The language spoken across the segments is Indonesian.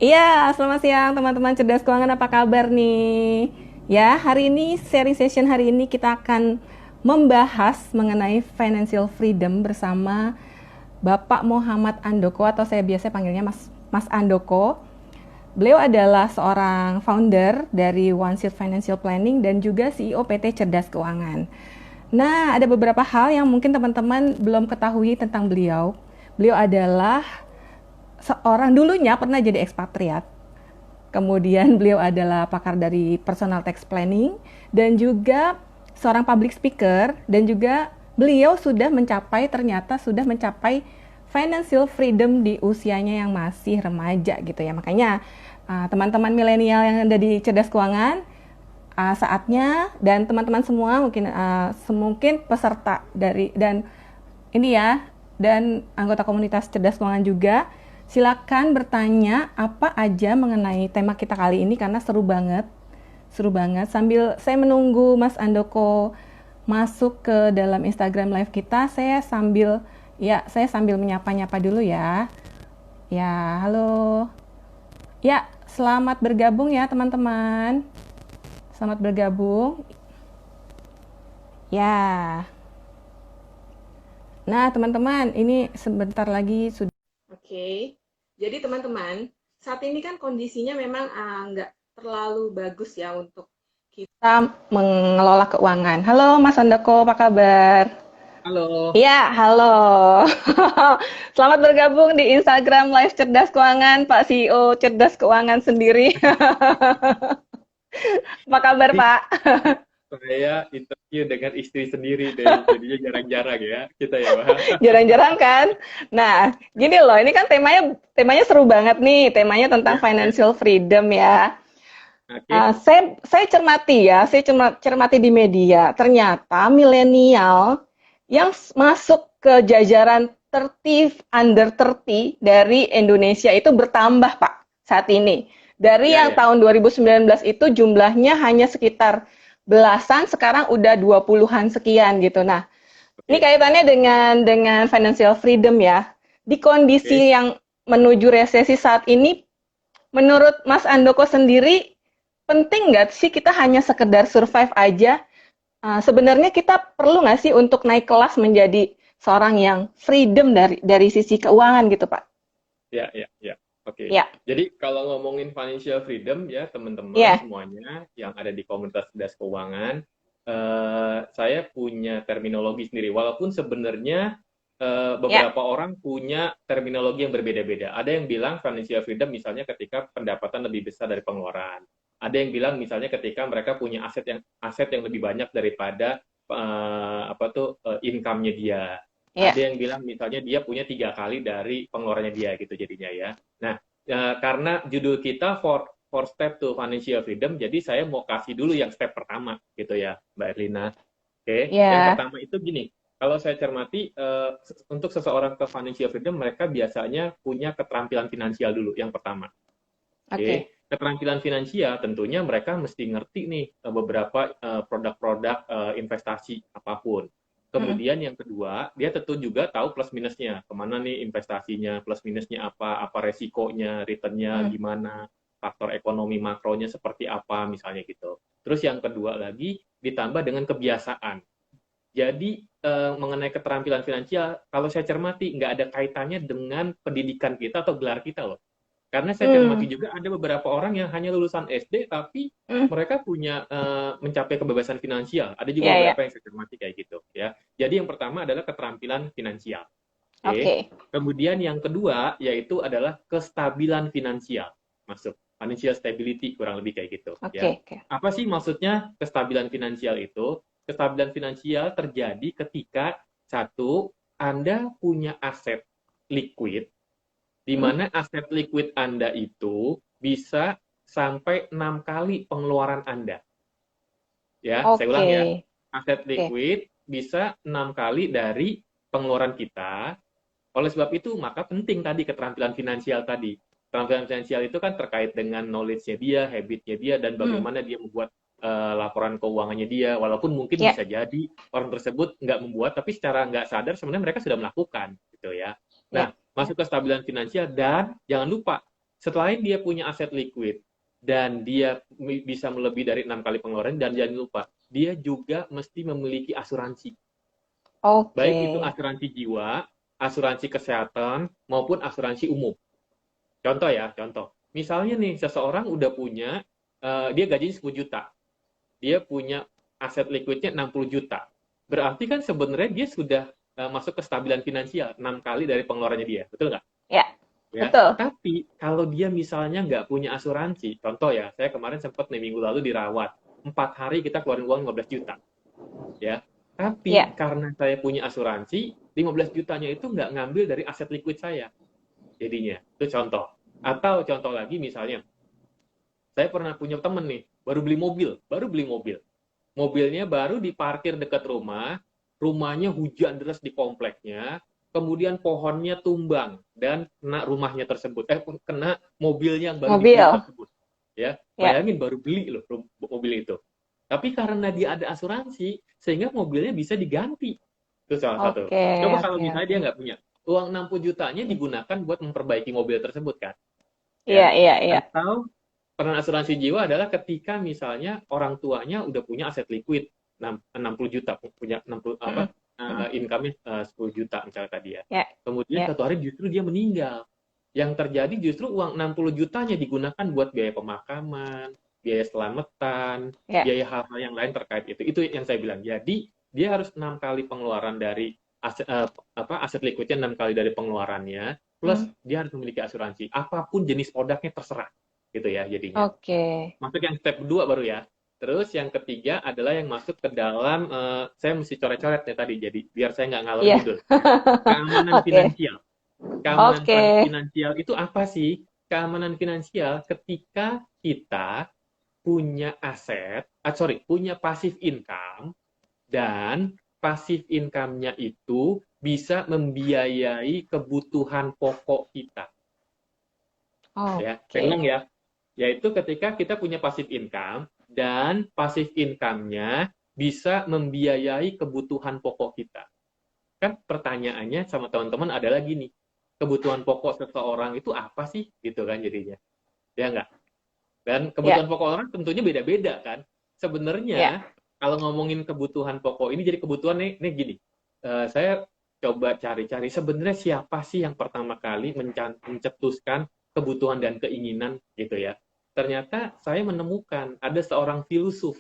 Iya, selamat siang teman-teman cerdas keuangan, apa kabar nih? Ya, hari ini sharing session hari ini kita akan membahas mengenai financial freedom bersama Bapak Muhammad Andoko atau saya biasa panggilnya Mas Andoko. Beliau adalah seorang founder dari One Seat Financial Planning dan juga CEO PT Cerdas Keuangan. Nah, ada beberapa hal yang mungkin teman-teman belum ketahui tentang beliau. Beliau adalah seorang dulunya pernah jadi ekspatriat. Kemudian beliau adalah pakar dari personal tax planning dan juga seorang public speaker dan juga beliau ternyata sudah mencapai financial freedom di usianya yang masih remaja gitu ya. Makanya teman-teman milenial yang ada di cerdas keuangan, saatnya dan teman-teman semua mungkin peserta dari dan ini ya dan anggota komunitas cerdas keuangan juga, silakan bertanya apa aja mengenai tema kita kali ini karena seru banget. Sambil saya menunggu Mas Andoko masuk ke dalam Instagram live kita, saya sambil menyapa-nyapa dulu ya. Ya, halo. Ya, selamat bergabung ya teman-teman. Selamat bergabung. Ya. Nah, teman-teman, ini sebentar lagi sudah. Oke. Jadi teman-teman, saat ini kan kondisinya memang nggak terlalu bagus ya untuk kita mengelola keuangan. Halo Mas Andoko, apa kabar? Halo, Iya, halo. Selamat bergabung di Instagram Live Cerdas Keuangan, Pak CEO Cerdas Keuangan sendiri. Apa kabar, ini Pak? saya interview dengan istri sendiri deh, jadinya jarang-jarang ya kita ya, Pak. Jarang-jarang kan? Nah, gini loh, ini kan temanya seru banget nih, temanya tentang Ya, ya, financial freedom ya. oke, Saya cermati ya, cermati di media. Ternyata milenial yang masuk ke jajaran 30 under 30 dari Indonesia itu bertambah, Pak, saat ini. Dari ya, yang ya, tahun 2019 itu jumlahnya hanya sekitar belasan, sekarang udah 20-an sekian gitu. Nah, ini oke, kaitannya dengan financial freedom ya. Di oke. kondisi yang menuju resesi saat ini, menurut Mas Andoko sendiri, penting nggak sih kita hanya sekedar survive aja? Sebenarnya kita perlu nggak sih untuk naik kelas menjadi seorang yang freedom dari sisi keuangan gitu, Pak? Ya, ya, ya, oke. Ya, Jadi kalau ngomongin financial freedom ya teman-teman ya, semuanya yang ada di komunitas cerdas keuangan, saya punya terminologi sendiri. Walaupun sebenarnya ya, beberapa orang punya terminologi yang berbeda-beda. Ada yang bilang financial freedom misalnya ketika pendapatan lebih besar dari pengeluaran. Ada yang bilang misalnya ketika mereka punya aset yang lebih banyak daripada income-nya dia. ya. Ada yang bilang misalnya dia punya 3 kali dari pengeluarannya dia gitu jadinya ya. Nah, karena judul kita for step to financial freedom, jadi saya mau kasih dulu yang step pertama gitu ya, Mbak Erlina. Oke, yang Ya, pertama itu gini, kalau saya cermati untuk seseorang ke financial freedom mereka biasanya punya keterampilan finansial dulu yang pertama. oke. Oke, keterampilan finansial tentunya mereka mesti ngerti nih beberapa produk-produk investasi apapun. Mm-mm, Kemudian yang kedua, dia tentu juga tahu plus minusnya, kemana nih investasinya, plus minusnya apa resikonya, returnnya mm, gimana, faktor ekonomi makronya seperti apa, misalnya gitu. Terus yang kedua lagi, ditambah dengan kebiasaan. Jadi mengenai keterampilan finansial, kalau saya cermati nggak ada kaitannya dengan pendidikan kita atau gelar kita loh. Karena saya cermati mm, juga ada beberapa orang yang hanya lulusan SD tapi mm. mereka punya mencapai kebebasan finansial. Ada juga Ya, ya. beberapa yang saya cermati kayak gitu ya. Jadi yang pertama adalah keterampilan finansial. Oke. Oke, Kemudian yang kedua yaitu adalah kestabilan finansial. Masuk financial stability kurang lebih kayak gitu oke, ya. oke. Apa sih maksudnya kestabilan finansial itu? Kestabilan finansial terjadi ketika satu Anda punya aset liquid di Mm, mana aset liquid Anda itu bisa sampai 6 kali pengeluaran Anda. Ya, saya oke, ulang ya. Aset oke. liquid bisa 6 kali dari pengeluaran kita. Oleh sebab itu, maka penting tadi keterampilan finansial tadi. Keterampilan finansial itu kan terkait dengan knowledge-nya dia, habit-nya dia, dan Mm, bagaimana dia membuat laporan keuangannya dia. Walaupun mungkin ya, bisa jadi orang tersebut nggak membuat, tapi secara nggak sadar sebenarnya mereka sudah melakukan, gitu ya. ya. Nah, masuk ke stabilan finansial, dan jangan lupa, selain dia punya aset liquid, dan dia bisa melebihi dari 6 kali pengeluaran, dan jangan lupa, dia juga mesti memiliki asuransi. Oke. Baik itu asuransi jiwa, asuransi kesehatan, maupun asuransi umum. Contoh ya, contoh. Misalnya nih, seseorang udah punya, dia gajinya 10 juta. Dia punya aset liquidnya 60 juta. Berarti kan sebenarnya dia sudah masuk ke stabilan finansial, 6 kali dari pengeluarannya dia. Betul nggak? Ya, Ya. betul. Tapi kalau dia misalnya nggak punya asuransi, contoh ya, saya kemarin sempat nih minggu lalu dirawat. 4 hari kita keluarin uang 15 juta. Ya. Tapi Ya. karena saya punya asuransi, 15 jutanya itu nggak ngambil dari aset liquid saya. Jadinya, itu contoh. Atau contoh lagi misalnya, saya pernah punya temen nih, baru beli mobil. Mobilnya baru diparkir dekat rumah, rumahnya hujan deras di kompleknya, kemudian pohonnya tumbang dan kena rumahnya tersebut, kena mobilnya yang baru dibeli Mobil. tersebut. Ya, Ya. bayangin baru beli loh mobil itu. Tapi karena dia ada asuransi, sehingga mobilnya bisa diganti. Itu salah satu. Oke, Coba kalau oke, misalnya oke. dia nggak punya, uang 60 jutanya digunakan buat memperbaiki mobil tersebut kan. Iya, Ya. iya, iya. Atau peran asuransi jiwa adalah ketika misalnya orang tuanya udah punya aset liquid 60 juta, punya 60 Mm-mm. income-nya 10 juta misalnya tadi ya. Ya, Kemudian ya. satu hari justru dia meninggal. Yang terjadi justru uang 60 jutanya digunakan buat biaya pemakaman, biaya selamatan, Ya. biaya hal-hal yang lain terkait itu. Itu yang saya bilang. Jadi dia harus 6 kali pengeluaran dari aset liquidnya, 6 kali dari pengeluarannya, plus dia harus memiliki asuransi. Apapun jenis produknya terserah gitu ya jadinya. Oke. Masuk yang step kedua baru ya. Terus yang ketiga adalah yang masuk ke dalam, saya mesti coret-coret nih tadi, jadi biar saya nggak ngalor Iya. ngidul. Keamanan Oke. finansial. Keamanan Oke. finansial itu apa sih? Keamanan finansial ketika kita punya punya passive income, dan passive income-nya itu bisa membiayai kebutuhan pokok kita. Ya, saya ulang Oke. ya. Yaitu ketika kita punya passive income, dan passive income-nya bisa membiayai kebutuhan pokok kita. Kan pertanyaannya sama teman-teman adalah gini, kebutuhan pokok seseorang itu apa sih? Gitu kan jadinya. Ya nggak? Dan Ya, kebutuhan pokok orang tentunya beda-beda kan. ya. Sebenarnya kalau ngomongin kebutuhan pokok ini, jadi kebutuhan nih gini. Saya coba cari-cari sebenarnya siapa sih yang pertama kali mencetuskan kebutuhan dan keinginan gitu ya. Ternyata saya menemukan ada seorang filosof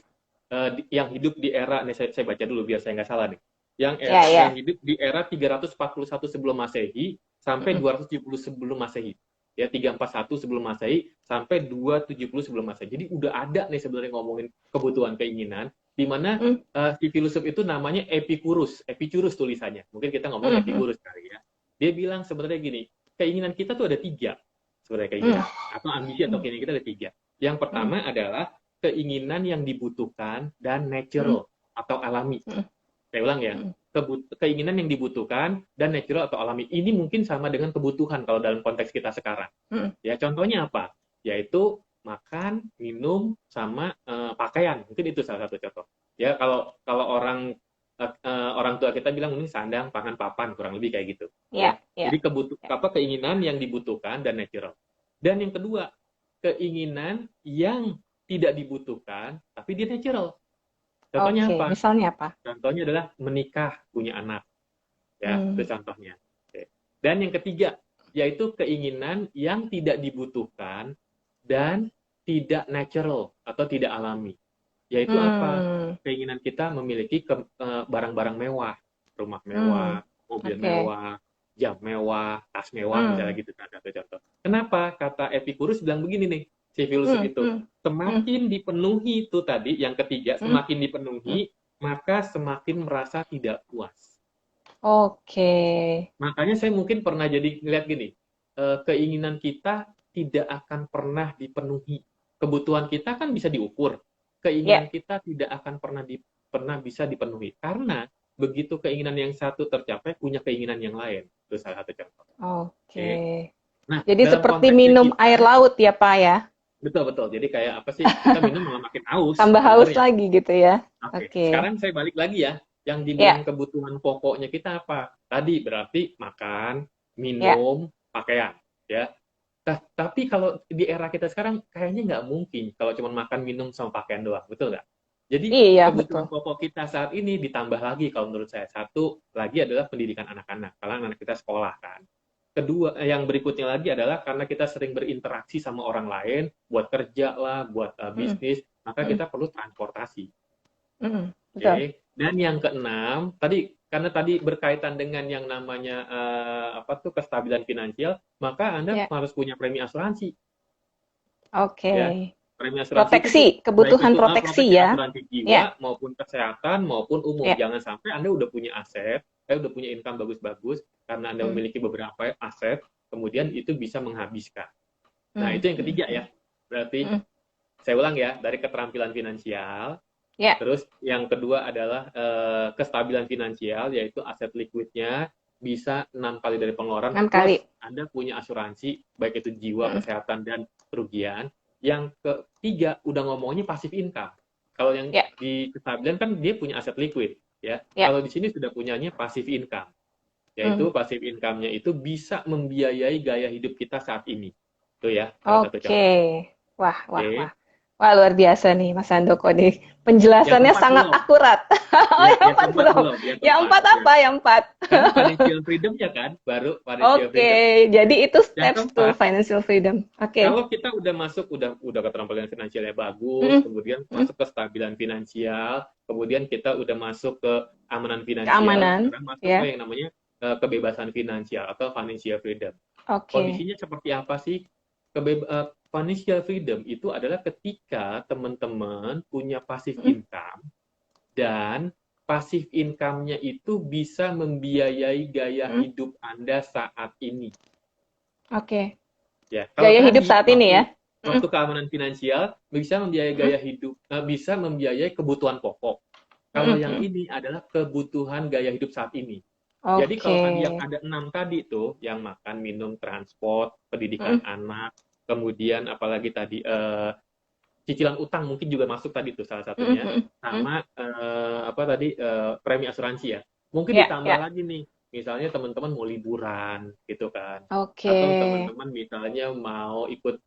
yang hidup di era, nih saya baca dulu biar saya nggak salah nih. Ya, Yang ya. hidup di era 341 sebelum Masehi sampai Mm-mm. 270 sebelum Masehi. Ya, 341 sebelum Masehi sampai 270 sebelum Masehi. Jadi udah ada nih sebenarnya ngomongin kebutuhan keinginan, di mana Mm, si filosof itu namanya Epicurus tulisannya. Mungkin kita ngomong mm, mm, Epicurus kali ya. Dia bilang sebenarnya gini, keinginan kita tuh ada 3 sebenarnya mm, keinginan, atau ambisi atau mm, keinginan kita ada 3. Yang mm, pertama adalah keinginan yang dibutuhkan dan mm, natural atau alami. mm, Saya ulang ya, mm, keinginan yang dibutuhkan dan natural atau alami. Ini mungkin sama dengan kebutuhan kalau dalam konteks kita sekarang. mm. Ya, contohnya apa? Yaitu makan, minum, sama pakaian. Mungkin itu salah satu contoh. Ya, kalau orang tua kita bilang ini sandang, pangan, papan, kurang lebih kayak gitu. Ya. Ya, ya. Jadi keinginan yang dibutuhkan dan natural. Dan yang kedua, keinginan yang tidak dibutuhkan tapi dia natural. Contohnya Oke, apa? misalnya apa? Contohnya adalah menikah, punya anak. Ya, itu Hmm. contohnya. Oke. Dan yang ketiga, yaitu keinginan yang tidak dibutuhkan dan tidak natural atau tidak alami. Yaitu apa? Hmm. Keinginan kita memiliki barang-barang mewah, rumah Hmm. mewah, mobil Oke. mewah, jam mewah, tas mewah, misalnya Hmm. gitu. Satu contoh. Kenapa? Kata Epicurus bilang begini nih, si filosof Hmm. itu. Hmm. Hmm. Semakin dipenuhi itu tadi, yang ketiga, Hmm. semakin Hmm. dipenuhi, maka semakin merasa tidak puas. Oke. Makanya saya mungkin pernah jadi ngeliat gini, keinginan kita tidak akan pernah dipenuhi. Kebutuhan kita kan bisa diukur, Ya. keinginan kita tidak akan pernah bisa dipenuhi. Karena begitu keinginan yang satu tercapai, punya keinginan yang lain. Itu salah satu contoh. Oke. Oke. Nah, Jadi dalam seperti konteksnya minum kita, air laut ya, Pak ya? betul-betul. Jadi kayak apa sih, kita minum malah makin haus Tambah haus sebenarnya. lagi gitu ya? Oke, Oke. sekarang saya balik lagi ya. Yang Ya. dibilang kebutuhan pokoknya kita apa? Tadi berarti makan, Ya. minum, pakaian, ya. Tapi kalau di era kita sekarang kayaknya nggak mungkin kalau cuma makan, minum, sama pakaian doang, betul nggak? Jadi Iya, betul. kebutuhan pokok kita saat ini ditambah lagi kalau menurut saya. Satu lagi adalah pendidikan anak-anak, karena anak kita sekolah kan. Kedua, yang berikutnya lagi adalah karena kita sering berinteraksi sama orang lain, buat kerja lah, buat Mm, bisnis, maka mm, kita perlu transportasi. betul. Oke. Dan yang keenam, tadi karena tadi berkaitan dengan yang namanya apa tuh kestabilan finansial, maka Anda Ya. harus punya premi asuransi, Oke. ya. Premi asuransi itu tuh Proteksi, baik kebutuhan itu proteksi proteksi ya. asuransi Ya. jiwa maupun kesehatan maupun umum. Ya. Jangan sampai Anda udah punya aset, udah punya income bagus-bagus karena Anda Mm, memiliki beberapa aset, kemudian itu bisa menghabiskan. Nah, mm, itu yang mm, ketiga mm, ya. Berarti mm. saya ulang ya, dari keterampilan finansial. Ya. Terus yang kedua adalah kestabilan finansial, yaitu aset likuidnya bisa 6 kali dari pengeluaran, 6 kali. plus Anda punya asuransi, baik itu jiwa, Mm, kesehatan, dan kerugian. Yang ketiga, udah ngomongnya pasif income. Kalau yang ya. di kestabilan kan dia punya aset liquid, ya. Ya. Kalau di sini sudah punyanya pasif income, Mm. yaitu pasif income-nya itu bisa membiayai gaya hidup kita saat ini. Itu ya, salah satu Oke. contoh. Wah, wah, wah. Oke. Wah, luar biasa nih Mas Handoko nih. Yang Penjelasannya keempat sangat belum. akurat. Oh, Ya, yang yang empat keempat belum. belum, yang Yang keempat. empat Ya. apa? Yang empat. Karena financial freedom ya kan, baru financial Oke, freedom. jadi itu Yang steps to keempat, financial freedom. Oke. kalau kita udah masuk, udah keterampilan finansialnya bagus, Mm, kemudian mm. masuk ke stabilan finansial, kemudian kita udah masuk ke amanan finansial, Keamanan, sekarang masuk ke ya. yang namanya kebebasan finansial atau financial freedom. Oke. Kondisinya seperti apa sih? Financial freedom itu adalah ketika teman-teman punya passive Mm, income dan passive income-nya itu bisa membiayai gaya mm. hidup Anda saat ini. Oke. Ya, kalau Gaya hidup tadi saat ini ya. Mm, waktu keamanan finansial bisa membiayai mm, gaya hidup, bisa membiayai kebutuhan pokok. Kalau mm, yang mm. ini adalah kebutuhan gaya hidup saat ini. Jadi kalau Oke. tadi yang ada 6 tadi tuh, yang makan, minum, transport, pendidikan Mm, anak, kemudian apalagi tadi cicilan utang mungkin juga masuk tadi tuh salah mm, satunya, mm, mm. sama apa tadi premi asuransi ya. Mungkin Ya, ditambah ya. lagi nih, misalnya teman-teman mau liburan gitu kan, Oke. atau teman-teman misalnya mau ikut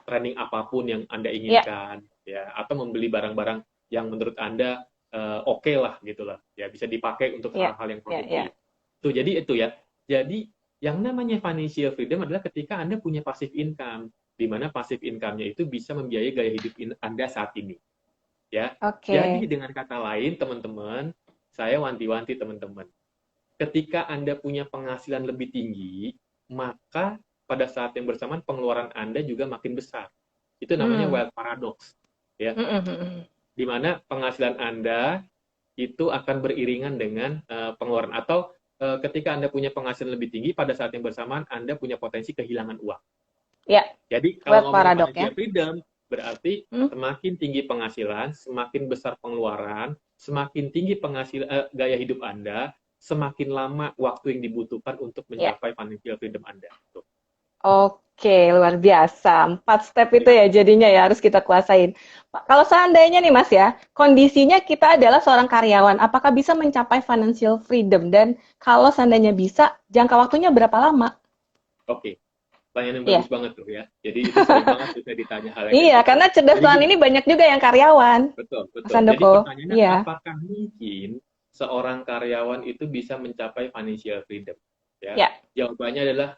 training apapun yang Anda Ya, inginkan, ya, atau membeli barang-barang yang menurut Anda oke lah gitu lah, ya bisa dipakai untuk ya, hal-hal yang ya, ya. produktif. Tuh jadi itu ya. Jadi yang namanya financial freedom adalah ketika Anda punya passive income, di mana passive income-nya itu bisa membiayai gaya hidup Anda saat ini. Ya. Jadi Oke. dengan kata lain, teman-teman, saya wanti-wanti teman-teman. Ketika Anda punya penghasilan lebih tinggi, maka pada saat yang bersamaan pengeluaran Anda juga makin besar. Itu namanya Hmm. wealth paradox. Ya. Mm, mm, mm, mm. Di mana penghasilan Anda itu akan beriringan dengan pengeluaran, atau ketika Anda punya penghasilan lebih tinggi, pada saat yang bersamaan Anda punya potensi kehilangan uang. Ya, Jadi kalau wealth ngomongin paradox ya. financial freedom, berarti Hmm. semakin tinggi penghasilan, semakin besar pengeluaran, semakin tinggi gaya hidup Anda, semakin lama waktu yang dibutuhkan untuk Ya. mencapai financial freedom Anda. Tuh. Oke, luar biasa. 4 step itu Ya. ya jadinya ya harus kita kuasain. Pak, kalau seandainya nih Mas ya, kondisinya kita adalah seorang karyawan, apakah bisa mencapai financial freedom? Dan kalau seandainya bisa, jangka waktunya berapa lama? Oke, pertanyaan yang Iya. bagus banget tuh ya. Jadi itu sering banget tuh saya ditanya hal yang kayak Iya, gitu. karena cerdas Jadi tuan gini, ini banyak juga yang karyawan, betul, Mas betul. Jadi Andoko. pertanyaannya, Iya. apakah mungkin seorang karyawan itu bisa mencapai financial freedom? Ya, Ya. jawabannya adalah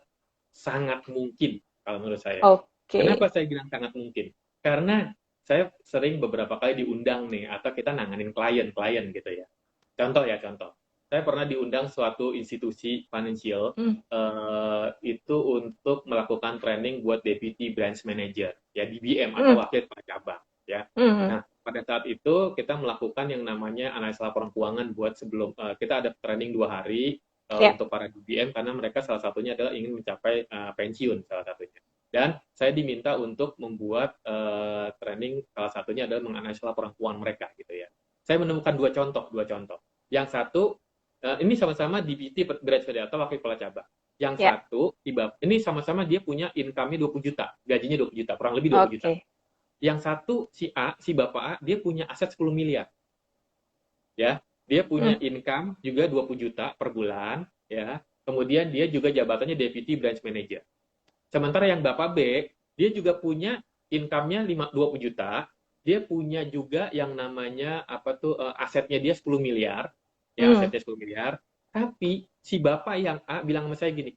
sangat mungkin kalau menurut saya. Oke. Kenapa saya bilang sangat mungkin? Karena saya sering beberapa kali diundang nih, atau kita nanganin klien-klien gitu ya. Contoh. Saya pernah diundang suatu institusi financial Hmm. itu untuk melakukan training buat deputy branch manager, ya DBM atau Hmm. wakil kepala cabang, ya. Hmm. Nah, pada saat itu kita melakukan yang namanya analisa laporan keuangan buat sebelum kita ada training 2 hari Ya. untuk para DBM, karena mereka salah satunya adalah ingin mencapai pensiun salah satunya. Dan saya diminta untuk membuat training, salah satunya adalah menganalisa laporan keuangan mereka gitu ya. Saya menemukan dua contoh. Yang satu ini sama-sama DBT branch manager atau wakil kepala cabang. Yang Ya. satu ini sama-sama dia punya income-nya 20 juta, gajinya 20 juta, kurang lebih 20 juta. Oke. Yang satu si Bapak A, dia punya aset 10 miliar. Ya, dia punya Hmm. income juga 20 juta per bulan, ya. Kemudian dia juga jabatannya Deputy Branch Manager. Sementara yang Bapak B, dia juga punya income-nya 20 juta, dia punya juga yang namanya asetnya dia 10 miliar, ya asetnya 10 miliar, tapi si Bapak yang A bilang sama saya gini,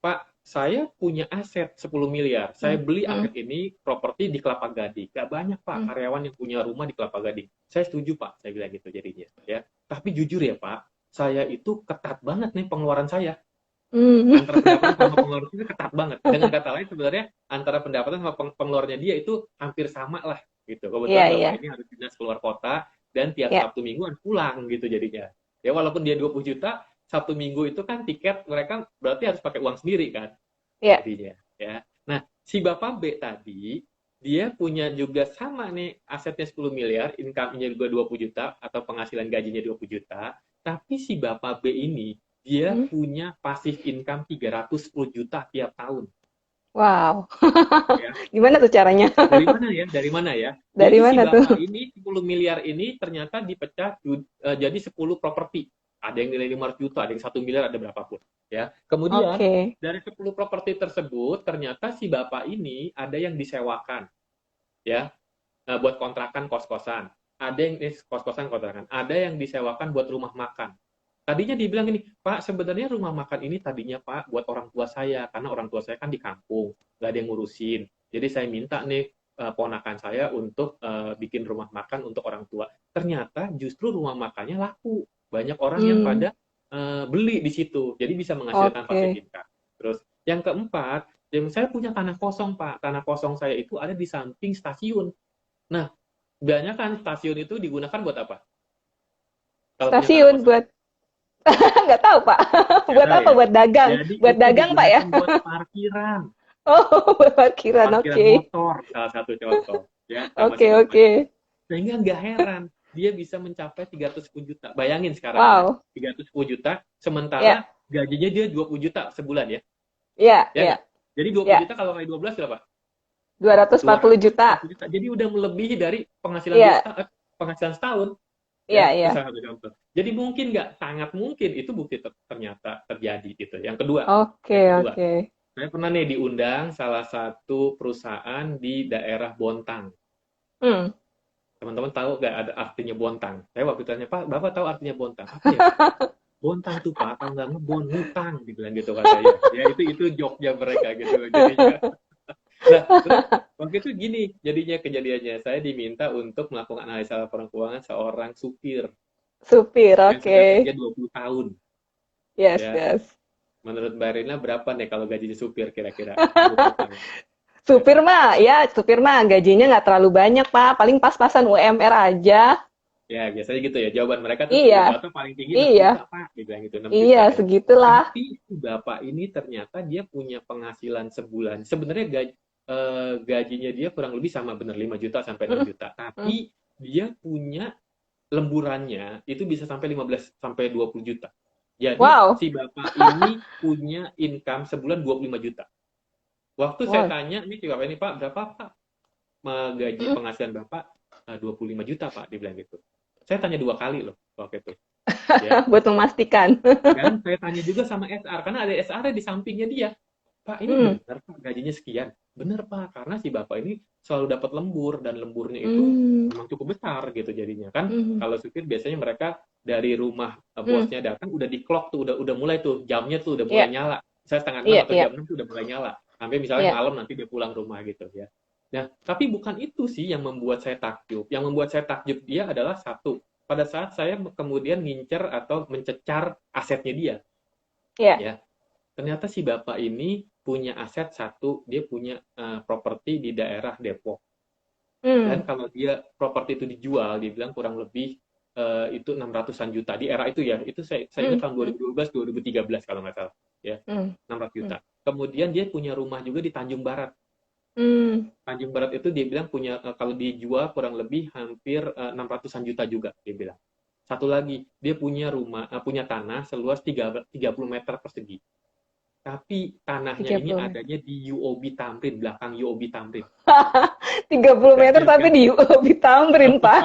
Pak, saya punya aset 10 miliar, saya beli aset ini properti di Kelapa Gading. Gak banyak Pak karyawan yang punya rumah di Kelapa Gading. Saya setuju Pak, saya bilang gitu jadinya. Ya. Tapi jujur ya Pak, saya itu ketat banget nih pengeluaran saya. Antara pendapatan sama pengeluaran itu ketat banget. Dengan kata lain sebenarnya antara pendapatan sama pengeluarannya dia itu hampir sama lah gitu. Kebetulan Bapak ini harus dinas keluar kota dan tiap Sabtu Mingguan pulang gitu jadinya. Ya walaupun dia 20 juta, Sabtu Minggu itu kan tiket mereka berarti harus pakai uang sendiri kan. Jadinya ya. Nah, si Bapak B tadi dia punya juga sama nih asetnya 10 miliar, income-nya juga 20 juta atau penghasilan gajinya 20 juta, tapi si Bapak B ini dia punya passive income 310 juta tiap tahun. Wow. Ya. Gimana tuh caranya? Dari mana ya? Dari mana ya? Dari jadi mana si Bapak tuh? ini 10 miliar ini ternyata dipecah jadi 10 properti. Ada yang nilai 500 juta, ada yang 1 miliar, ada berapapun. Ya. Kemudian dari 10 properti tersebut ternyata si Bapak ini ada yang disewakan. Ya. Buat kontrakan kos-kosan. Ada yang kos-kosan kontrakan. Ada yang disewakan buat rumah makan. Tadinya dibilang gini, Pak, sebenarnya rumah makan ini tadinya Pak buat orang tua saya, karena orang tua saya kan di kampung, nggak ada yang ngurusin. Jadi saya minta nih ponakan saya untuk bikin rumah makan untuk orang tua. Ternyata justru rumah makannya laku. Banyak orang yang pada beli di situ, jadi bisa menghasilkan passive income. Terus yang keempat, saya punya tanah kosong Pak. Tanah kosong saya itu ada di samping stasiun. Nah, banyak kan stasiun itu digunakan buat apa? Kalau stasiun buat nggak tahu Pak. Buat apa? Ya? Buat dagang. Jadi buat dagang Pak ya? Buat parkiran. Oh, buat parkiran. Oke. Motor salah satu contoh. Ya. Oke. Sehingga nggak heran dia bisa mencapai 310 juta. Bayangin sekarang. 310 juta sementara gajinya dia 20 juta sebulan ya. Iya. Jadi 20 juta kalau kali 12 berapa? 240 juta. Jadi udah melebihi dari penghasilan setahun. Iya. Salah satu contoh. Jadi mungkin nggak, sangat mungkin itu bukti ternyata terjadi gitu. Yang kedua. Oke. Saya pernah nih diundang salah satu perusahaan di daerah Bontang. Teman-teman tahu nggak ada artinya Bontang? Saya waktu tanya, Pak, Bapak tahu artinya Bontang? Apa ya? Bontang tuh Pak, kalau nggak ngebon, ngutang, dibilang gitu katanya. Ya itu joknya mereka gitu. Jadinya. Nah, waktu itu gini kejadiannya, saya diminta untuk melakukan analisa laporan keuangan seorang supir. Oke. Dia 20 tahun. Yes. Menurut Mbak Rina berapa nih kalau gajinya supir kira-kira? Supir mah gajinya nggak terlalu banyak Pak, paling pas-pasan UMR aja. Ya, biasanya gitu ya. Jawaban mereka tuh atau paling tinggi 6 juta, Pak. Dibilang gitu, 6 juta. Segitulah. Tapi Bapak ini ternyata dia punya penghasilan sebulan. Sebenarnya gajinya dia kurang lebih sama benar 5 juta sampai 6 juta. Tapi dia punya lemburannya itu bisa sampai 15 sampai 20 juta. Jadi si Bapak ini punya income sebulan 25 juta. Waktu saya tanya, ini Pak, berapa Pak gaji penghasilan Bapak? 25 juta Pak, dibilang gitu. Saya tanya 2 kali loh waktu itu. Ya. Buat memastikan. Dan saya tanya juga sama SR, karena ada SR di sampingnya dia. Pak, ini benar Pak gajinya sekian? Benar Pak, karena si Bapak ini selalu dapat lembur, dan lemburnya itu memang cukup besar gitu jadinya. Kan kalau supir biasanya mereka dari rumah bosnya datang, udah di clock tuh, udah mulai tuh, jamnya tuh udah mulai nyala. Saya setengah 6 atau jam 6 tuh udah mulai nyala. Sampai misalnya malam nanti dia pulang rumah gitu ya. Nah, tapi bukan itu sih yang membuat saya takjub. Yang membuat saya takjub dia adalah satu, pada saat saya kemudian ngincer atau mencecar asetnya dia. Ya. Ternyata si Bapak ini punya aset satu, dia punya properti di daerah Depok. Dan kalau dia properti itu dijual, dia bilang kurang lebih itu 600-an juta. Di era itu ya, itu saya ingat tahun 2012-2013 kalau nggak salah. Ya, 600 juta. Kemudian dia punya rumah juga di Tanjung Barat. Tanjung Barat itu dia bilang punya, kalau dijual kurang lebih hampir 600-an juta juga, dia bilang. Satu lagi, dia punya punya tanah seluas 30 meter persegi. Tapi tanahnya ini adanya di UOB Tamrin, belakang UOB Tamrin. 30 meter tapi di UOB Tamrin, Pak.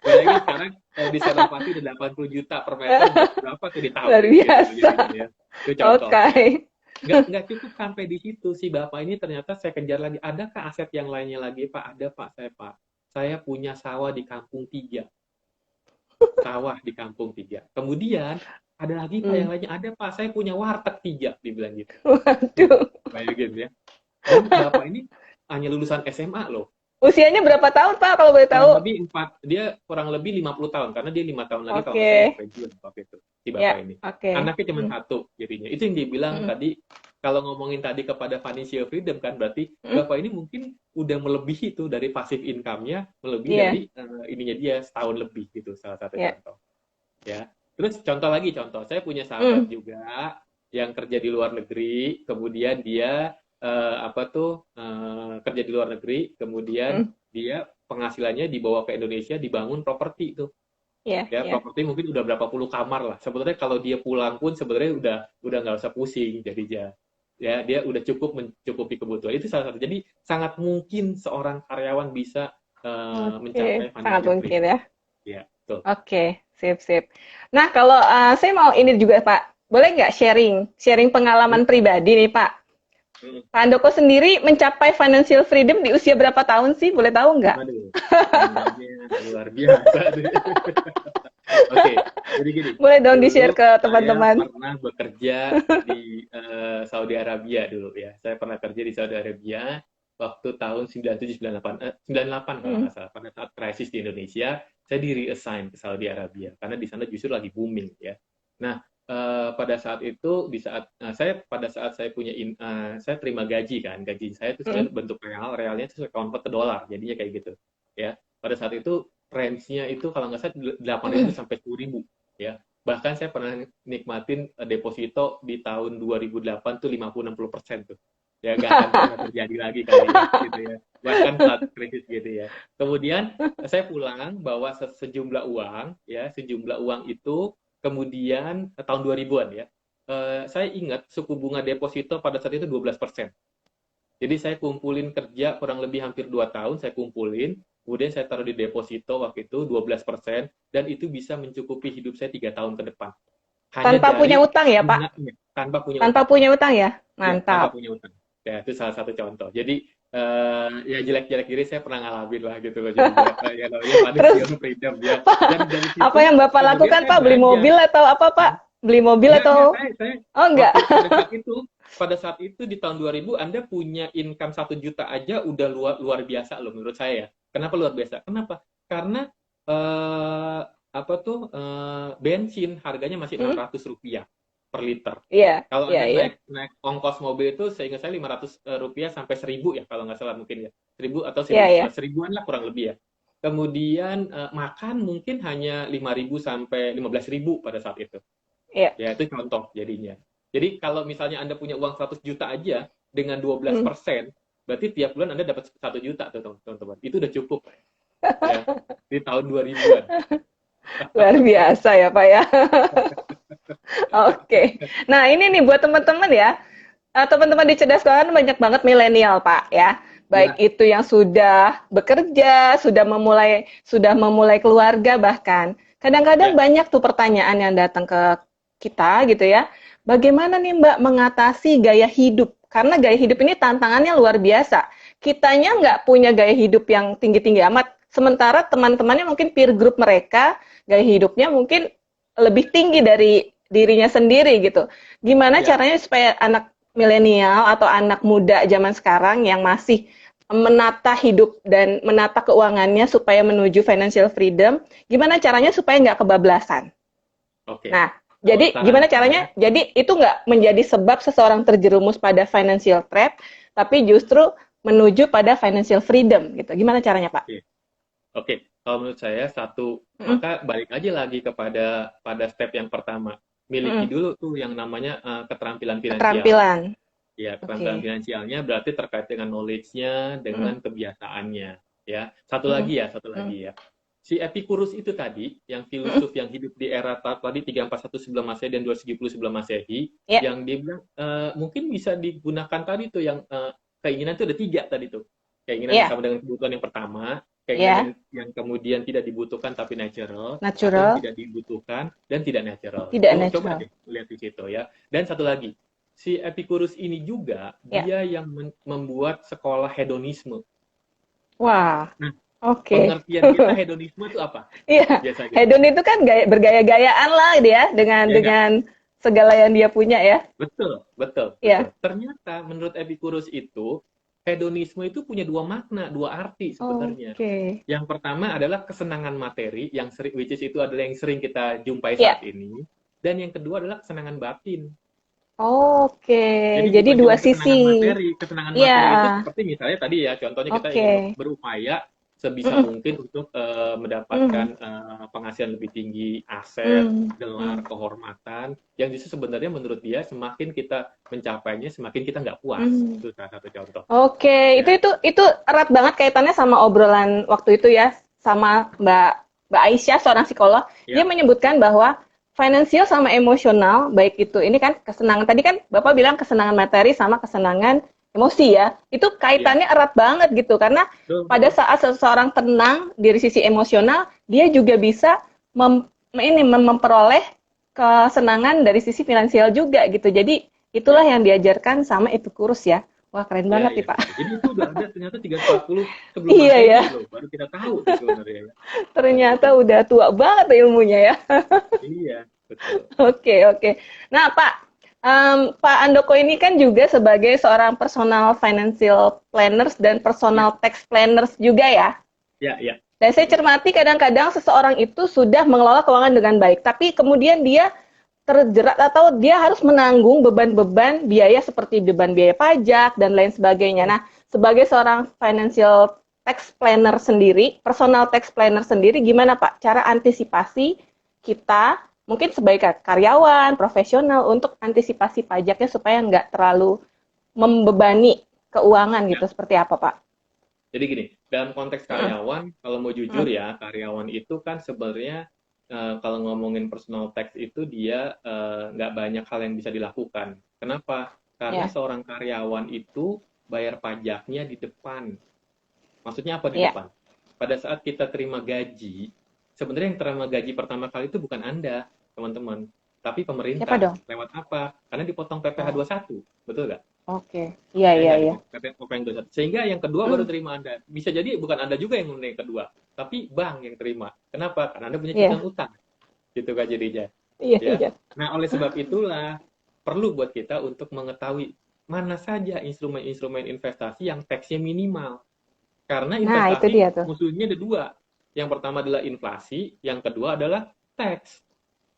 Bayangin sekarang di Senopati udah 80 juta per meter, berapa tuh di tahun Luar gitu, biasa. gitu ya. Itu contoh Oke. ya. Nggak cukup sampai di situ, si bapak ini ternyata saya kejar lagi, adakah aset yang lainnya lagi Pak? Ada Pak, saya punya sawah di Kampung Tiga. Sawah di Kampung Tiga. Kemudian ada lagi Pak Hmm. yang lainnya, ada Pak, saya punya warteg 3, dibilang gitu. Waduh. Bayangin ya. Dan bapak ini hanya lulusan SMA loh. Usianya berapa tahun, Pak, kalau boleh tahu? Dia kurang lebih 50 tahun, karena dia 5 tahun lagi kalau nggak Oke. salah mau pensiun waktu itu, si bapak Ya, ini. oke. Anaknya cuma satu jadinya. Itu yang dibilang Hmm. tadi, kalau ngomongin tadi kepada financial freedom kan, berarti Hmm. bapak ini mungkin udah melebihi itu dari passive income-nya, melebihi Iya. dari ininya dia setahun lebih gitu, salah satu Iya. contoh. Ya. Terus contoh, saya punya sahabat juga yang kerja di luar negeri, kemudian dia kerja di luar negeri, kemudian dia penghasilannya dibawa ke Indonesia, dibangun properti itu. Iya, Ya, iya. properti mungkin udah berapa puluh kamar lah. Sebenarnya kalau dia pulang pun sebenarnya udah nggak usah pusing jadinya. Ya, dia udah cukup mencukupi kebutuhan. Itu salah satu. Jadi sangat mungkin seorang karyawan bisa mencapai Oke, sangat financial mungkin freedom. ya. Ya, betul. Oke, sip. Nah, kalau saya mau ini juga, Pak. Boleh nggak sharing pengalaman pribadi nih, Pak? Pak Handoko sendiri mencapai financial freedom di usia berapa tahun sih? Boleh tahu nggak? Waduh, namanya luar biasa. Oke, jadi gini. Boleh dong di-share Dulu ke saya teman-teman. pernah bekerja di Saudi Arabia dulu ya. Saya pernah kerja di Saudi Arabia waktu tahun 97, 98, 98 kalau nggak salah. Pada saat krisis di Indonesia, saya di-reassign ke Saudi Arabia karena di sana justru lagi booming ya. Nah, pada saat itu pada saat saya saya terima gaji kan, gaji saya itu sebenarnya bentuk realnya itu saya convert ke dolar, jadinya kayak gitu ya. Pada saat itu range-nya itu kalau nggak salah 8.000 sampai 10.000 ya. Bahkan saya pernah nikmatin deposito di tahun 2008 tuh 50-60% tuh. Ya nggak akan pernah terjadi lagi kali ya, gitu ya. Bahkan saat krisis gitu ya. Kemudian saya pulang bawa sejumlah uang ya, sejumlah uang itu. Kemudian tahun 2000-an ya, saya ingat suku bunga deposito pada saat itu 12%. Jadi saya kumpulin kerja kurang lebih hampir 2 tahun, saya kumpulin, kemudian saya taruh di deposito waktu itu 12%, dan itu bisa mencukupi hidup saya 3 tahun ke depan. Hanya Tanpa punya dari utang ya, Pak? bunganya, tanpa punya Tanpa utang. punya utang ya? Ya, tanpa Mantap. punya utang. Ya, itu salah satu contoh. Jadi, ya jelek-jelek diri saya pernah ngalamin lah gitu loh. Jadi, ya namanya financial freedom ya. Dan dari Apa situ, yang Bapak kemudian lakukan, saya Pak? Beli belajar. mobil atau apa, Pak? Beli mobil atau... Saya Oh, enggak. pada saat itu di tahun 2000 Anda punya income 1 juta aja udah luar biasa loh menurut saya. Kenapa luar biasa? Kenapa? Karena bensin harganya masih Rp600 per liter. Iya, Kalau iya, Anda iya. naik ongkos mobil itu seingat saya Rp500 sampai 1.000 ya kalau nggak salah mungkin ya. 1.000 atau Iya, iya. 1.000-an lah kurang lebih ya. Kemudian makan mungkin hanya 5.000 sampai 15.000 pada saat itu. Iya. Ya, itu contoh jadinya. Jadi kalau misalnya Anda punya uang 100 juta aja dengan 12%, berarti tiap bulan Anda dapat 1 juta tuh, teman-teman. Itu udah cukup ya di tahun 2000-an. Luar biasa ya, Pak ya. Oke. Nah, ini nih buat teman-teman ya. Teman-teman di Cerdas Keuangan banyak banget milenial, Pak ya. Baik itu yang sudah bekerja, sudah memulai keluarga bahkan. Kadang-kadang banyak tuh pertanyaan yang datang ke kita gitu ya. Bagaimana nih Mbak mengatasi gaya hidup? Karena gaya hidup ini tantangannya luar biasa. Kitanya nggak punya gaya hidup yang tinggi-tinggi amat. Sementara teman-temannya mungkin peer group mereka, gaya hidupnya mungkin lebih tinggi dari dirinya sendiri gitu. Gimana caranya supaya anak milenial atau anak muda zaman sekarang yang masih menata hidup dan menata keuangannya supaya menuju financial freedom, gimana caranya supaya nggak kebablasan? Nah, jadi gimana caranya? Jadi itu nggak menjadi sebab seseorang terjerumus pada financial trap, tapi justru menuju pada financial freedom gitu. Gimana caranya, Pak? Oke. Kalau menurut saya maka balik aja lagi pada step yang pertama. Miliki dulu tuh yang namanya keterampilan finansial. Keterampilan. Ya, keterampilan finansialnya berarti terkait dengan knowledge-nya, dengan kebiasaannya. Ya, satu lagi ya. Si Epicurus itu tadi, yang filsuf yang hidup di era tadi 341 sebelum Masehi dan 270 sebelum Masehi, yang dia bilang mungkin bisa digunakan tadi tuh yang keinginan itu ada 3 tadi tuh. Keinginan sama dengan kebutuhan yang pertama, keinginan Ya, yang kemudian tidak dibutuhkan tapi natural, atau yang natural, tidak dibutuhkan dan tidak natural. tidak Coba natural. deh lihat di situ ya. Dan satu lagi, si Epicurus ini juga Ya. dia yang membuat sekolah hedonisme. Wah, Nah, oke. pengertian kita hedonisme itu apa Iya, biasanya? hedon itu kan bergaya-gayaan lah dia Ya enggak? dengan segala yang dia punya ya. Betul, betul, betul. Iya. Ternyata menurut Epicurus itu hedonisme itu punya dua makna, dua arti sebenarnya. Oke. Yang pertama adalah kesenangan materi, yang sering, which is itu adalah yang sering kita jumpai Iya. saat ini. Dan yang kedua adalah kesenangan batin. Oke. Jadi Jadi bukan dua cuma sisi. kesenangan materi. Kesenangan Iya. materi itu seperti misalnya tadi ya, contohnya kita ingin Oke. berupaya sebisa Mm-mm. mungkin untuk mendapatkan Mm. penghasilan lebih tinggi, aset, Mm. gelar, Mm. kehormatan, yang justru sebenarnya menurut dia semakin kita mencapainya, semakin kita nggak puas. Mm. Itu salah satu contoh. Oke, Ya, itu erat banget kaitannya sama obrolan waktu itu ya, sama Mbak Aisyah, seorang psikolog. Dia ya, menyebutkan bahwa finansial sama emosional, baik itu ini kan kesenangan tadi kan Bapak bilang kesenangan materi sama kesenangan emosi ya. Itu ya, kaitannya erat banget gitu karena betul, pada betul. saat seseorang tenang dari sisi emosional, dia juga bisa memperoleh kesenangan dari sisi finansial juga gitu. Jadi itulah Ya, yang diajarkan sama Epicurus ya. Wah, keren ya, banget nih, ya, Pak. ya. Jadi itu udah ada ternyata 340 sebelum Iya ya, Masehi loh, baru kita tahu tuh sebenarnya. ternyata Gitu. udah tua banget ilmunya ya. Iya, betul. Oke, oke. Nah, Pak, Pak Andoko ini kan juga sebagai seorang personal financial planners dan Ya, personal tax planners juga ya. ya, ya. Dan saya Betul. cermati kadang-kadang seseorang itu sudah mengelola keuangan dengan baik, tapi kemudian dia terjerat atau dia harus menanggung beban-beban biaya seperti beban biaya pajak dan lain sebagainya. Nah, sebagai seorang financial tax planner sendiri, personal tax planner sendiri, gimana Pak cara antisipasi kita mungkin sebagai karyawan profesional untuk antisipasi pajaknya supaya nggak terlalu membebani keuangan Ya. gitu, seperti apa Pak? Jadi gini, dalam konteks Mm, karyawan, kalau mau jujur mm, ya, karyawan itu kan sebenarnya kalau ngomongin personal tax itu dia nggak banyak hal yang bisa dilakukan. Kenapa? Karena ya, seorang karyawan itu bayar pajaknya di depan. Maksudnya apa di ya. depan? Pada saat kita terima gaji, sebenarnya yang terima gaji pertama kali itu bukan Anda, teman-teman, tapi Siapa pemerintah. dong? Lewat apa? Karena dipotong PPh Oh, 21, betul nggak? oke. Iya, Ya iya, nggak iya. dipotong yang 21. Sehingga yang kedua baru Mm, terima Anda. Bisa jadi bukan Anda juga yang menerima yang kedua, tapi bank yang terima. Kenapa? Karena Anda punya cicilan iya, utang. Gitu kan jadinya. iya, Ya. iya. Nah, oleh sebab itulah perlu buat kita untuk mengetahui mana saja instrumen-instrumen investasi yang teksnya minimal. Karena Nah, itu investasi dia tuh. musuhnya ada dua. Yang pertama adalah inflasi, yang kedua adalah tax.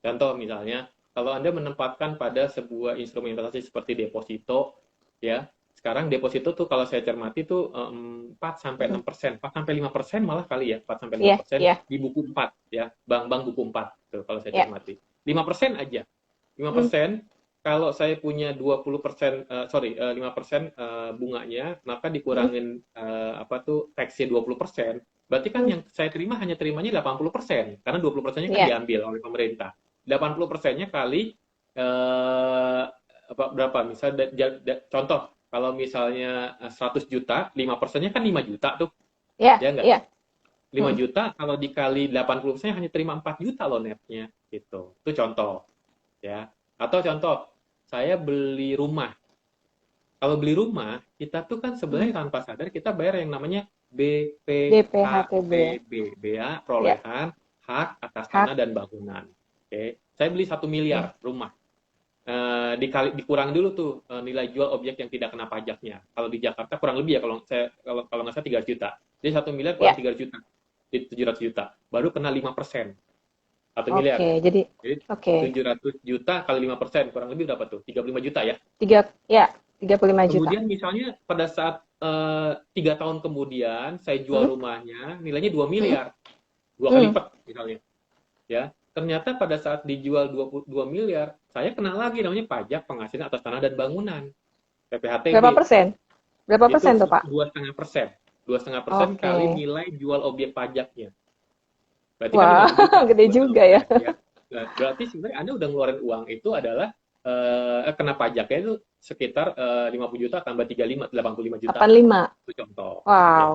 Contoh misalnya, kalau Anda menempatkan pada sebuah instrumen investasi seperti deposito, ya, sekarang deposito tuh kalau saya cermati tuh 4 sampai Mm, 6%, 4 sampai 5% malah kali ya, 4 sampai iya, 5% iya, di buku 4 ya, bank-bank buku 4 tuh kalau saya iya. cermati. 5% aja. Mm, 5% kalau saya punya 20%, 5% bunganya, maka mm, dikurangin apa tuh taxnya 20%, berarti kan mm, yang saya terima hanya terimanya 80%, karena 20%-nya kan iya, diambil oleh pemerintah. 80%-nya kali apa berapa? Misal contoh kalau misalnya 100 juta, 5%-nya kan 5 juta tuh, iya, ya enggak? iya. 5 Mm, juta kalau dikali 80%-nya hanya terima 4 juta loh netnya gitu. Itu contoh ya. Atau contoh, saya beli rumah. Kalau beli rumah, kita tuh kan mm. sebenarnya tanpa sadar kita bayar yang namanya BPHTB ya. BPHTB, bea Iya, perolehan hak atas tanah hak. dan bangunan. Oke, saya beli 1 miliar Iya. rumah. Dikurang dulu tuh nilai jual objek yang tidak kena pajaknya. Kalau di Jakarta kurang lebih ya kalau nggak salah 3 juta. Jadi 1 miliar kurang Iya. 3 juta, 700 juta. Baru kena 5%. 1 miliar. Oke, jadi Jadi oke. 700 juta kali 5%, kurang lebih berapa tuh? 35 juta ya. Ya, 35 juta. Kemudian misalnya pada saat 3 tahun kemudian saya jual Mm, rumahnya, nilainya 2 mm, miliar. Dua kali mm. lipat misalnya. Ya, ternyata pada saat dijual 22 miliar, saya kena lagi namanya pajak penghasilan atas tanah dan bangunan, Berapa PPHTB. persen? Berapa Itu persen tuh, Pak? 2,5%. 2,5% Oke. kali nilai jual objek pajaknya. Berarti kan Wah, 50 juta gede buat juga ya. seluruhnya, ya. Nah, berarti sebenarnya Anda udah ngeluarin uang itu adalah kena pajaknya itu sekitar 50 juta tambah 35, 85 juta. 85. Itu contoh. Ya. Wow.